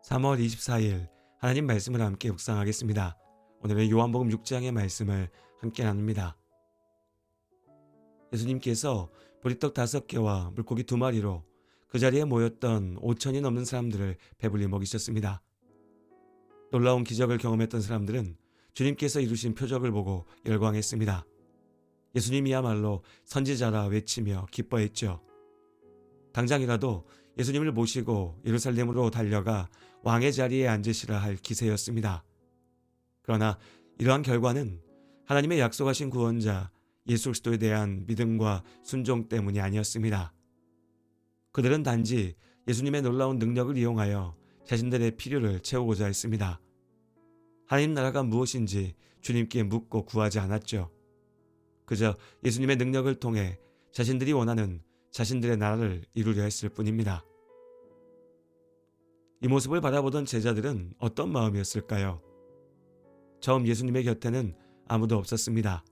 3월 24일 하나님 말씀을 함께 묵상하겠습니다. 오늘은 요한복음 6장의 말씀을 함께 나눕니다. 예수님께서 보리떡 5개와 물고기 2마리로 그 자리에 모였던 5천이 넘는 사람들을 배불리 먹이셨습니다. 놀라운 기적을 경험했던 사람들은 주님께서 이루신 표적을 보고 열광했습니다. 예수님이야말로 선지자라 외치며 기뻐했죠. 당장이라도 예수님을 모시고 예루살렘으로 달려가 왕의 자리에 앉으시라 할 기세였습니다. 그러나 이러한 결과는 하나님의 약속하신 구원자 예수 그리스도에 대한 믿음과 순종 때문이 아니었습니다. 그들은 단지 예수님의 놀라운 능력을 이용하여 자신들의 필요를 채우고자 했습니다. 하나님 나라가 무엇인지 주님께 묻고 구하지 않았죠. 그저 예수님의 능력을 통해 자신들이 원하는 자신들의 나라를 이루려 했을 뿐입니다. 이 모습을 바라보던 제자들은 어떤 마음이었을까요? 처음 예수님의 곁에는 아무도 없었습니다.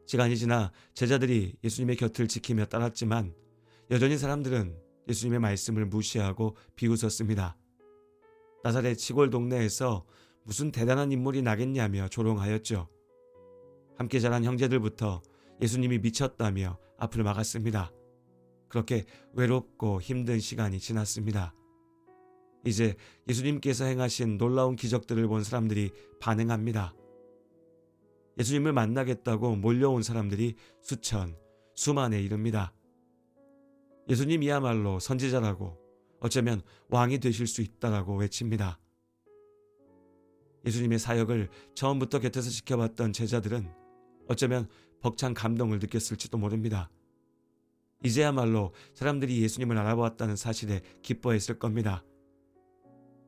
시간이 지나 제자들이 예수님의 곁을 지키며 따랐지만 여전히 사람들은 예수님의 말씀을 무시하고 비웃었습니다. 나사렛 시골 동네에서 무슨 대단한 인물이 나겠냐며 조롱하였죠. 함께 자란 형제들부터 예수님이 미쳤다며 앞을 막았습니다. 그렇게 외롭고 힘든 시간이 지났습니다. 이제 예수님께서 행하신 놀라운 기적들을 본 사람들이 반응합니다. 예수님을 만나겠다고 몰려온 사람들이 수천, 수만에 이릅니다. 예수님이야말로 선지자라고, 어쩌면 왕이 되실 수 있다라고 외칩니다. 예수님의 사역을 처음부터 곁에서 지켜봤던 제자들은 어쩌면 벅찬 감동을 느꼈을지도 모릅니다. 이제야말로 사람들이 예수님을 알아보았다는 사실에 기뻐했을 겁니다.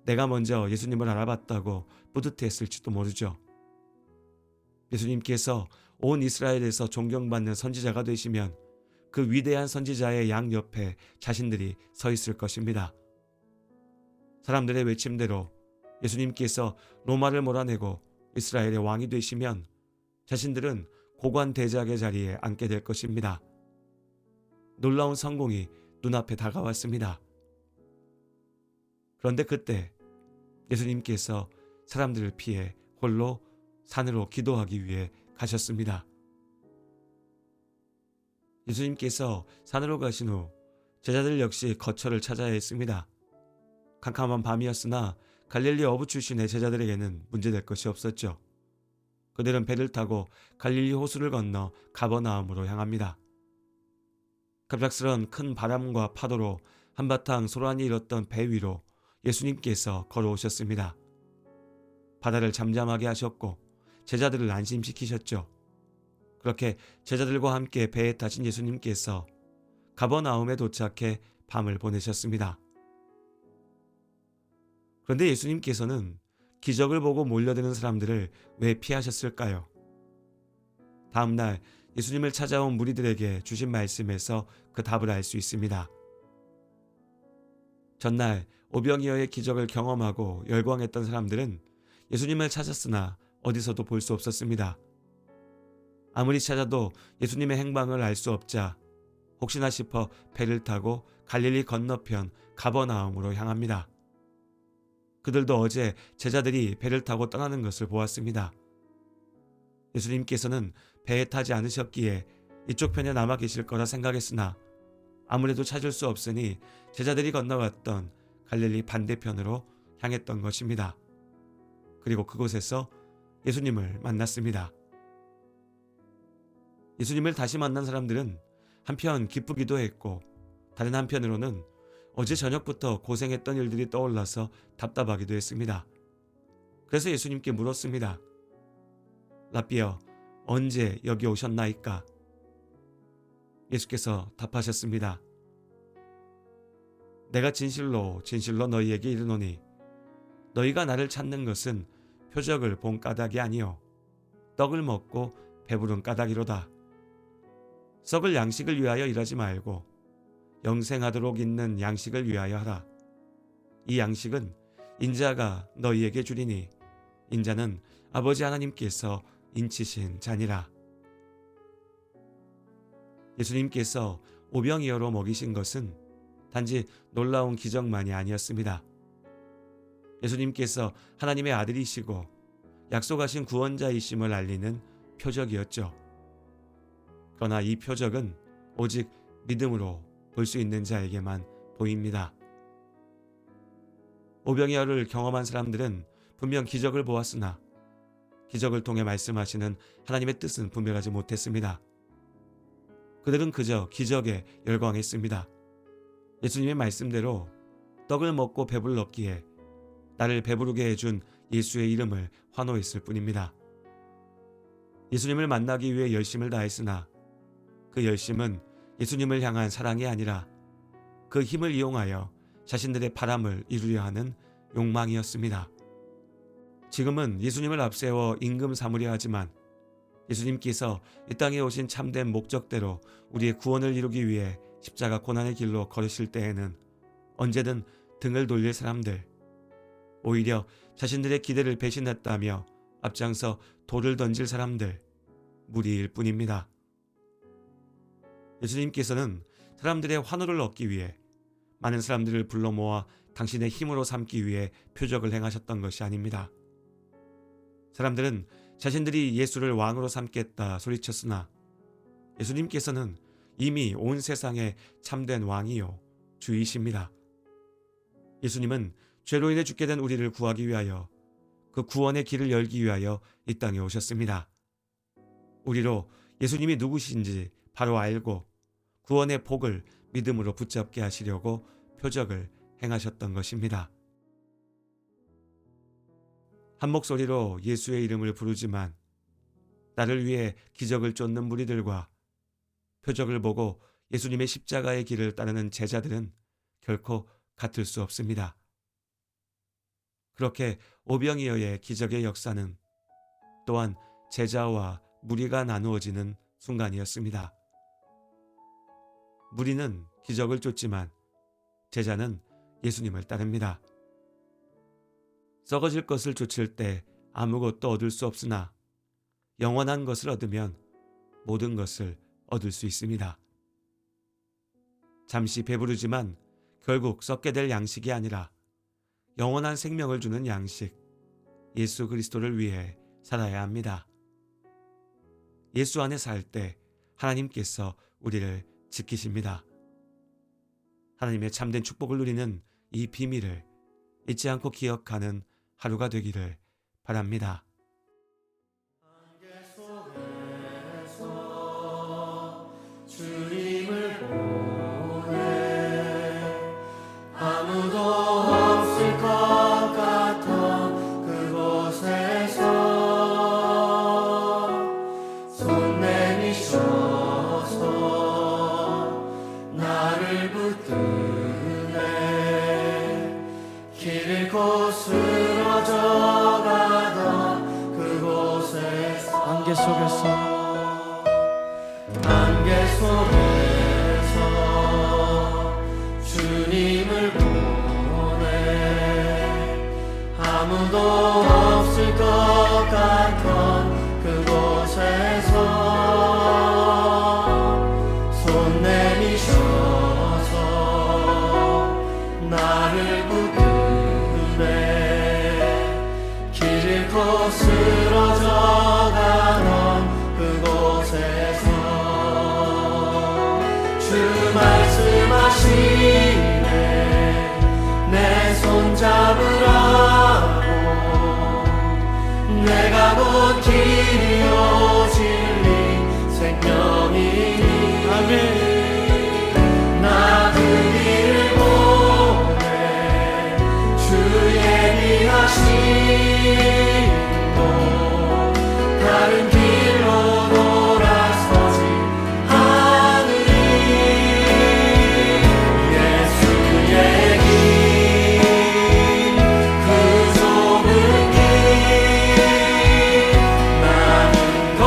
내가 먼저 예수님을 알아봤다고 뿌듯했을지도 모르죠. 예수님께서 온 이스라엘에서 존경받는 선지자가 되시면 그 위대한 선지자의 양옆에 자신들이 서 있을 것입니다. 사람들의 외침대로 예수님께서 로마를 몰아내고 이스라엘의 왕이 되시면 자신들은 고관 대작의 자리에 앉게 될 것입니다. 놀라운 성공이 눈앞에 다가왔습니다. 그런데 그때 예수님께서 사람들을 피해 홀로 산으로 기도하기 위해 가셨습니다. 예수님께서 산으로 가신 후 제자들 역시 거처를 찾아야 했습니다. 캄캄한 밤이었으나 갈릴리 어부 출신의 제자들에게는 문제될 것이 없었죠. 그들은 배를 타고 갈릴리 호수를 건너 가버나움으로 향합니다. 갑작스런 큰 바람과 파도로 한바탕 소란이 일었던 배 위로 예수님께서 걸어오셨습니다. 바다를 잠잠하게 하셨고 제자들을 안심시키셨죠. 그렇게 제자들과 함께 배에 타신 예수님께서 가버나움에 도착해 밤을 보내셨습니다. 그런데 예수님께서는 기적을 보고 몰려드는 사람들을 왜 피하셨을까요? 다음날 예수님을 찾아온 무리들에게 주신 말씀에서 그 답을 알 수 있습니다. 전날 오병이어의 기적을 경험하고 열광했던 사람들은 예수님을 찾았으나 어디서도 볼 수 없었습니다. 아무리 찾아도 예수님의 행방을 알 수 없자 혹시나 싶어 배를 타고 갈릴리 건너편 가버나움으로 향합니다. 그들도 어제 제자들이 배를 타고 떠나는 것을 보았습니다. 예수님께서는 배에 타지 않으셨기에 이쪽 편에 남아 계실 거라 생각했으나 아무래도 찾을 수 없으니 제자들이 건너갔던 갈릴리 반대편으로 향했던 것입니다. 그리고 그곳에서 예수님을 만났습니다. 예수님을 다시 만난 사람들은 한편 기쁘기도 했고 다른 한편으로는 어제 저녁부터 고생했던 일들이 떠올라서 답답하기도 했습니다. 그래서 예수님께 물었습니다. 라삐어, 언제 여기 오셨나이까? 예수께서 답하셨습니다. 내가 진실로 진실로 너희에게 이르노니 너희가 나를 찾는 것은 표적을 본 까닭이 아니요 떡을 먹고 배부른 까닭이로다. 썩을 양식을 위하여 일하지 말고 영생하도록 있는 양식을 위하여 하라. 이 양식은 인자가 너희에게 주리니 인자는 아버지 하나님께서 인치신 자니라. 예수님께서 오병이어로 먹이신 것은 단지 놀라운 기적만이 아니었습니다. 예수님께서 하나님의 아들이시고 약속하신 구원자이심을 알리는 표적이었죠. 그러나 이 표적은 오직 믿음으로 볼 수 있는 자에게만 보입니다. 오병이어를 경험한 사람들은 분명 기적을 보았으나 기적을 통해 말씀하시는 하나님의 뜻은 분별하지 못했습니다. 그들은 그저 기적에 열광했습니다. 예수님의 말씀대로 떡을 먹고 배불렀기에 나를 배부르게 해준 예수의 이름을 환호했을 뿐입니다. 예수님을 만나기 위해 열심을 다했으나 그 열심은 예수님을 향한 사랑이 아니라 그 힘을 이용하여 자신들의 바람을 이루려 하는 욕망이었습니다. 지금은 예수님을 앞세워 임금 삼으려 하지만 예수님께서 이 땅에 오신 참된 목적대로 우리의 구원을 이루기 위해 십자가 고난의 길로 걸으실 때에는 언제든 등을 돌릴 사람들, 오히려 자신들의 기대를 배신했다며 앞장서 돌을 던질 사람들, 무리일 뿐입니다. 예수님께서는 사람들의 환호를 얻기 위해 많은 사람들을 불러 모아 당신의 힘으로 삼기 위해 표적을 행하셨던 것이 아닙니다. 사람들은 자신들이 예수를 왕으로 삼겠다 소리쳤으나 예수님께서는 이미 온 세상의 참된 왕이요 주이십니다. 예수님은 죄로 인해 죽게 된 우리를 구하기 위하여 그 구원의 길을 열기 위하여 이 땅에 오셨습니다. 우리로 예수님이 누구신지 바로 알고 구원의 복을 믿음으로 붙잡게 하시려고 표적을 행하셨던 것입니다. 한 목소리로 예수의 이름을 부르지만 나를 위해 기적을 쫓는 무리들과 표적을 보고 예수님의 십자가의 길을 따르는 제자들은 결코 같을 수 없습니다. 그렇게 오병이어의 기적의 역사는 또한 제자와 무리가 나누어지는 순간이었습니다. 무리는 기적을 쫓지만 제자는 예수님을 따릅니다. 썩어질 것을 쫓을 때 아무것도 얻을 수 없으나 영원한 것을 얻으면 모든 것을 얻을 수 있습니다. 잠시 배부르지만 결국 썩게 될 양식이 아니라 영원한 생명을 주는 양식, 예수 그리스도를 위해 살아야 합니다. 예수 안에 살 때 하나님께서 우리를 지키십니다. 하나님의 참된 축복을 누리는 이 비밀을 잊지 않고 기억하는 하루가 되기를 바랍니다. 주님을 보내 아무도 없을 것 같아 그곳에서 손 내미셔서 나를 붙드네 길 잃고 쓰러져 가던 그곳에서 안개 속에서 주님을 보내 아무도 없을 것 같던 그곳에서 손 내미셔서 나를 붙드네 길 잃고 쓰러져 가던 그곳에서 주 말씀하시네 내 손 잡으라고 내가 곧 길이요 진리 생명이니 아멘 나 그 길을 보내 주 예비하신 곳 다른 길로 돌아서지 그 좁은 길 많은 곳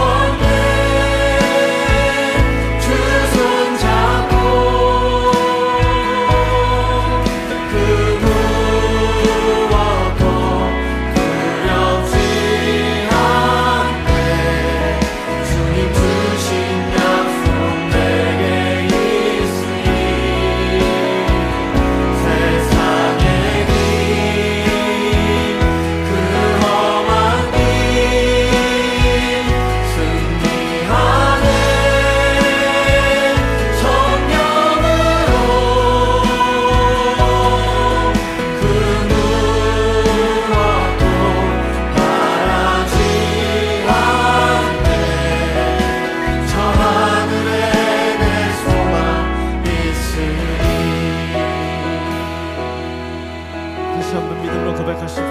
다시 한번 믿음으로 고백하십시다.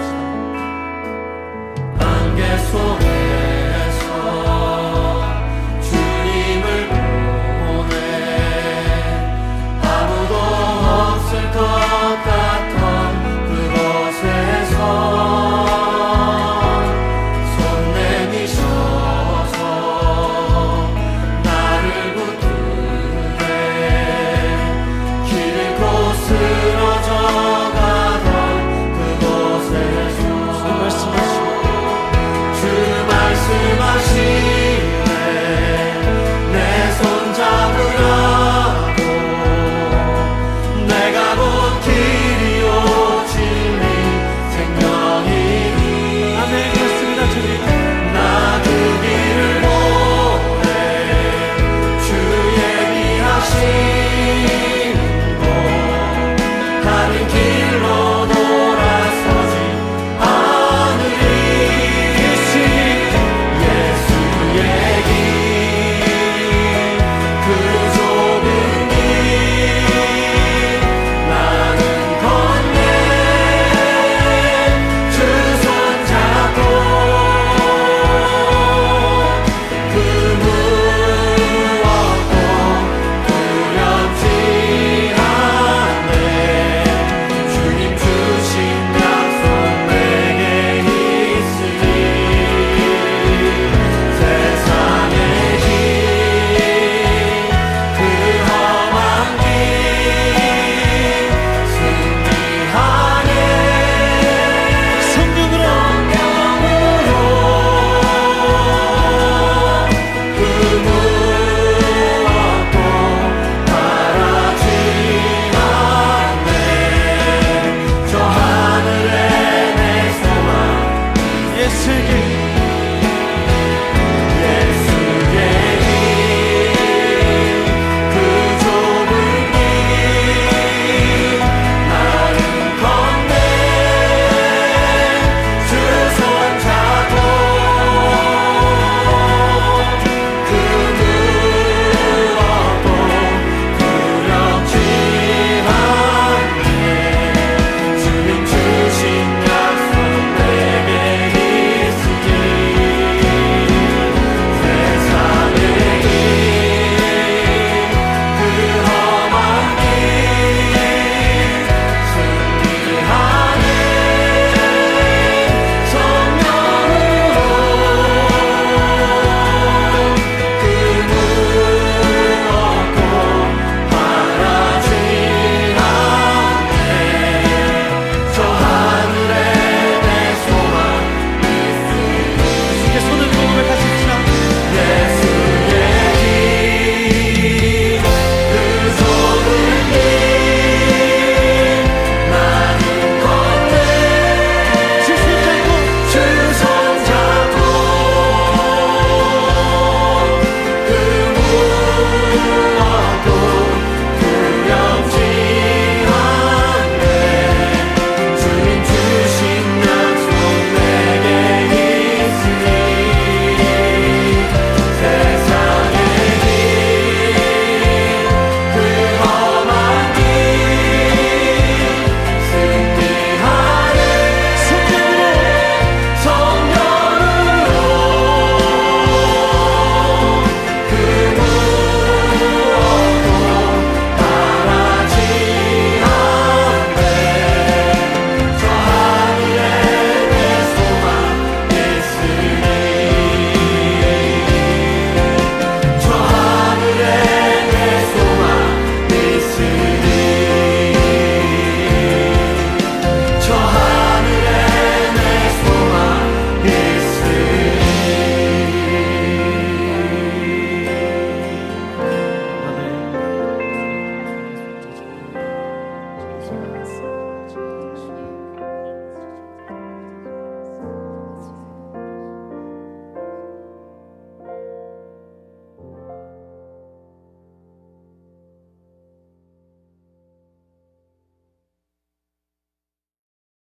안개 속에서 주님을 보내 아무도 없을 것 같던 그곳에서 손 내미셔서 나를 붙드네 길 잃고 쓰러져가던 그곳에서 주 말씀하시네 내 손 잡으라고 내가 곧 길이요 진리 생명이니 아멘. 그렇습니다 주님. 나 그 길을 보내 주 예비하신 곳 다른 길